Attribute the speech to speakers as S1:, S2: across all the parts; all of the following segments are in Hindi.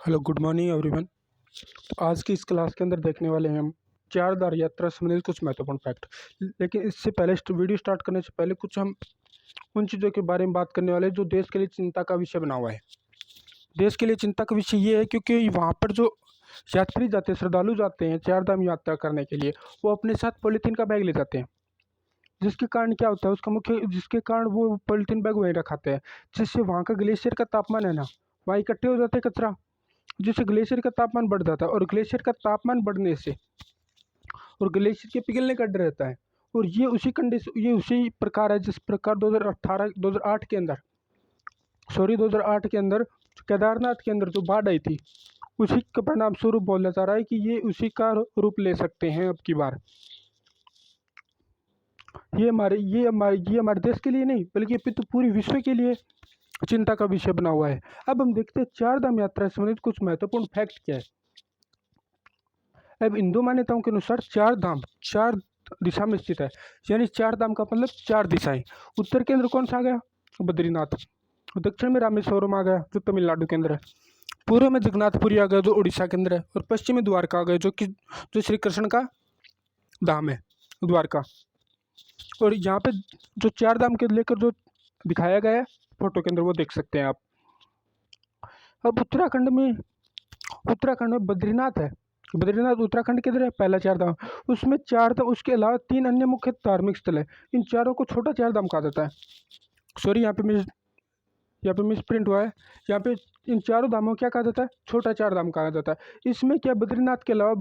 S1: Hello good morning everyone. तो आज की इस क्लास के अंदर देखने वाले हैं हम चार धाम यात्रा से संबंधित कुछ महत्वपूर्ण फैक्ट। लेकिन इससे पहले वीडियो स्टार्ट करने से पहले कुछ हम उन चीज़ों के बारे में बात करने वाले हैं जो देश के लिए चिंता का विषय बना हुआ है। देश के लिए चिंता का विषय ये है क्योंकि वहाँ पर जो यात्री जाते हैं, श्रद्धालु जाते हैं चार धाम यात्रा करने के लिए, वो अपने साथ पॉलीथीन का बैग ले जाते हैं। जिसके कारण क्या होता है, उसका मुख्य जिसके कारण वो पॉलीथीन बैग वहीं रखाते हैं, जिससे वहाँ का ग्लेशियर का तापमान है ना, वहाँ इकट्ठे हो जाते हैं कचरा, जिससे ग्लेशियर का तापमान बढ़ जाता है। और ग्लेशियर का तापमान बढ़ने से और ग्लेशियर के पिघलने का डर रहता है। और ये उसी प्रकार है जिस प्रकार 2008 के अंदर 2008 के अंदर केदारनाथ के अंदर जो बाढ़ आई थी, उसी के परिणाम स्वरूप बोला जा रहा है कि ये उसी का रूप ले सकते हैं अब की बार। ये हमारे देश के लिए नहीं बल्कि ये तो पूरी विश्व के लिए चिंता का विषय बना हुआ है। अब हम देखते हैं चार धाम यात्रा से संबंधित कुछ महत्वपूर्ण फैक्ट क्या है। अब हिंदू मान्यताओं के अनुसार चार धाम चार दिशा में स्थित है, यानी चार धाम का मतलब चार दिशाएं। उत्तर के अंदर कौन सा आ गया? बद्रीनाथ। दक्षिण में रामेश्वरम आ गया जो तमिलनाडु के अंदर है। पूर्व में जगन्नाथपुरी आ गया जो उड़ीसा के अंदर है। और पश्चिम में द्वारका आ गया जो श्री कृष्ण का धाम है, द्वारका। और यहाँ पे जो चार धाम के लेकर जो दिखाया गया है फोटो के अंदर, वो देख सकते हैं आप। अब उत्तराखंड में बद्रीनाथ है। बद्रीनाथ उत्तराखंड के अंदर है, पहला चार धाम। उसमें चार धाम, उसके अलावा तीन अन्य मुख्य धार्मिक स्थल है। इन चारों को छोटा चार धाम कहा जाता है। सॉरी, यहाँ पे मिस प्रिंट हुआ है। यहाँ पे इन चारों धामों को क्या कहा जाता है? छोटा चार धाम कहा जाता है। इसमें क्या बद्रीनाथ के अलावा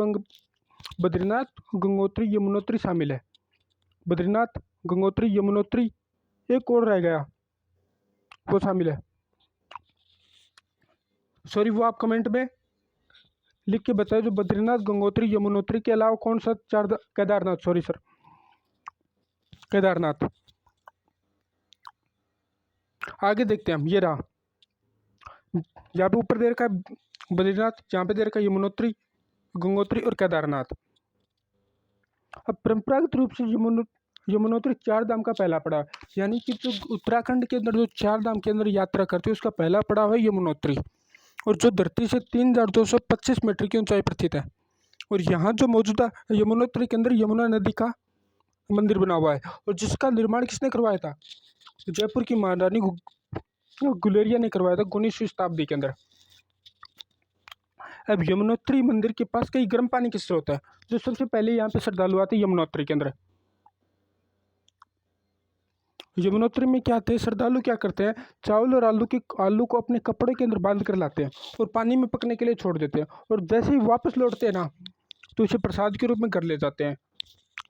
S1: बद्रीनाथ, गंगोत्री, यमुनोत्री शामिल है। बद्रीनाथ, गंगोत्री, यमुनोत्री, एक और रह गया, वो शामिल है। सॉरी, वो आप कमेंट में लिख के बताओ जो बद्रीनाथ, गंगोत्री, यमुनोत्री के अलावा कौन सा केदारनाथ, सॉरी सर, केदारनाथ। आगे देखते हैं हम। ये रहा, यहाँ पे ऊपर दे रखा है बद्रीनाथ, यहाँ पे दे रखा है यमुनोत्री, गंगोत्री और केदारनाथ। अब परंपरागत रूप से यमुनोत्री चार धाम का पहला पड़ाव, यानी कि जो उत्तराखंड के अंदर जो चार धाम के अंदर यात्रा करते हैं उसका पहला पड़ाव है यमुनोत्री। और जो धरती से 3225 मीटर की ऊंचाई पर स्थित है। और यहाँ जो मौजूदा यमुनोत्री के अंदर यमुना नदी का मंदिर बना हुआ है, और जिसका निर्माण किसने करवाया था? जयपुर की महारानी गुलेरिया ने करवाया था 19वीं शताब्दी के अंदर। अब यमुनोत्री मंदिर के पास कई गर्म पानी के स्रोत है, जो सबसे पहले यहाँ पे श्रद्धालु आते हैं यमुनोत्री के अंदर। यमुनोत्री में क्या आते हैं श्रद्धालु, क्या करते हैं, चावल और आलू को अपने कपड़े के अंदर बांध कर लाते हैं और पानी में पकने के लिए छोड़ देते हैं। और जैसे ही वापस लौटते हैं ना, तो इसे प्रसाद के रूप में घर ले जाते हैं।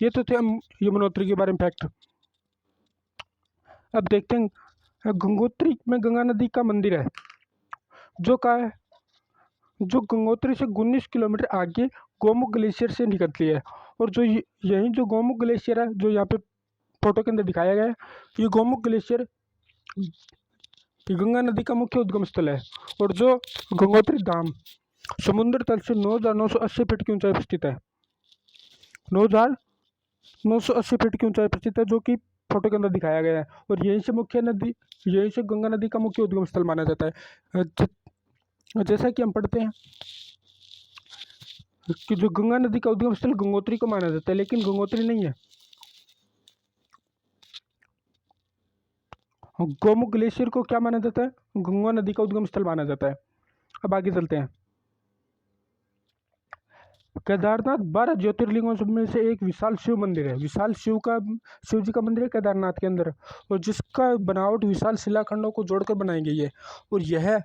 S1: ये तो थे हम यमुनोत्री के बारे में फैक्ट। अब देखते हैं गंगोत्री में गंगा नदी का मंदिर है, जो का है, जो गंगोत्री से 19 किलोमीटर आगे गोमुख ग्लेशियर से निकलती है। और जो यही जो गोमुख ग्लेशियर है, जो यहाँ पे फोटो के अंदर दिखाया गया है, ये गोमुख ग्लेशियर गंगा नदी का मुख्य उद्गम स्थल है। और जो गंगोत्री धाम समुद्र तल से 9,980 फीट की ऊंचाई पर स्थित है। 9,980 फीट की ऊंचाई पर स्थित है, जो कि फोटो के अंदर दिखाया गया है। और यहीं से गंगा नदी का मुख्य उद्गम स्थल माना जाता है। जैसा कि हम पढ़ते हैं कि जो गंगा नदी का उद्गम स्थल गंगोत्री को माना जाता है, लेकिन गंगोत्री नहीं है, गोमुख ग्लेशियर को क्या माना जाता है? गंगा नदी का उद्गम स्थल माना जाता है। अब आगे चलते हैं। केदारनाथ 12 ज्योतिर्लिंगों में से एक विशाल शिव मंदिर है। शिव जी का मंदिर है केदारनाथ के अंदर, और जिसका बनावट विशाल शिलाखंडों को जोड़कर बनाई गई है। और यह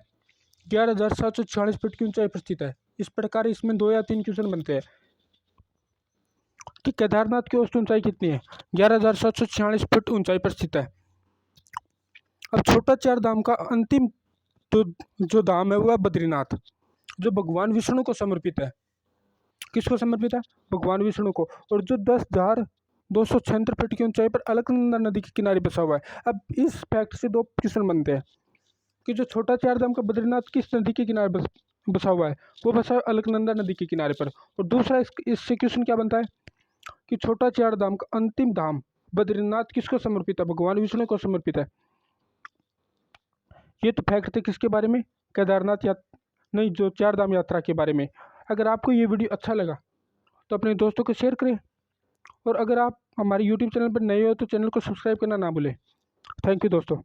S1: 11,746 फीट की ऊंचाई पर स्थित है। इस प्रकार इसमें 2 या 3 क्वेश्चन बनते हैं कि केदारनाथ की औसत ऊंचाई कितनी है? 11,746 फीट ऊंचाई पर स्थित है। अब छोटा चार धाम का अंतिम जो धाम है वह बद्रीनाथ, जो भगवान विष्णु को समर्पित है। किसको समर्पित है? भगवान विष्णु को। और जो 10,276 फीट की ऊंचाई पर अलकनंदा नदी के किनारे बसा हुआ है। अब इस फैक्ट से 2 क्वेश्चन बनते हैं कि जो छोटा चार धाम का बद्रीनाथ किस नदी के किनारे बसा हुआ है? वो बसा है अलकनंदा नदी के किनारे पर। और दूसरा इससे क्वेश्चन क्या बनता है कि छोटा चार धाम का अंतिम धाम बद्रीनाथ किसको समर्पित है? भगवान विष्णु को समर्पित है। ये तो फैक्ट थे किसके बारे में? केदारनाथ या नई जो चार धाम यात्रा के बारे में। अगर आपको ये वीडियो अच्छा लगा तो अपने दोस्तों को शेयर करें, और अगर आप हमारे यूट्यूब चैनल पर नए हो तो चैनल को सब्सक्राइब करना ना भूलें। थैंक यू दोस्तों।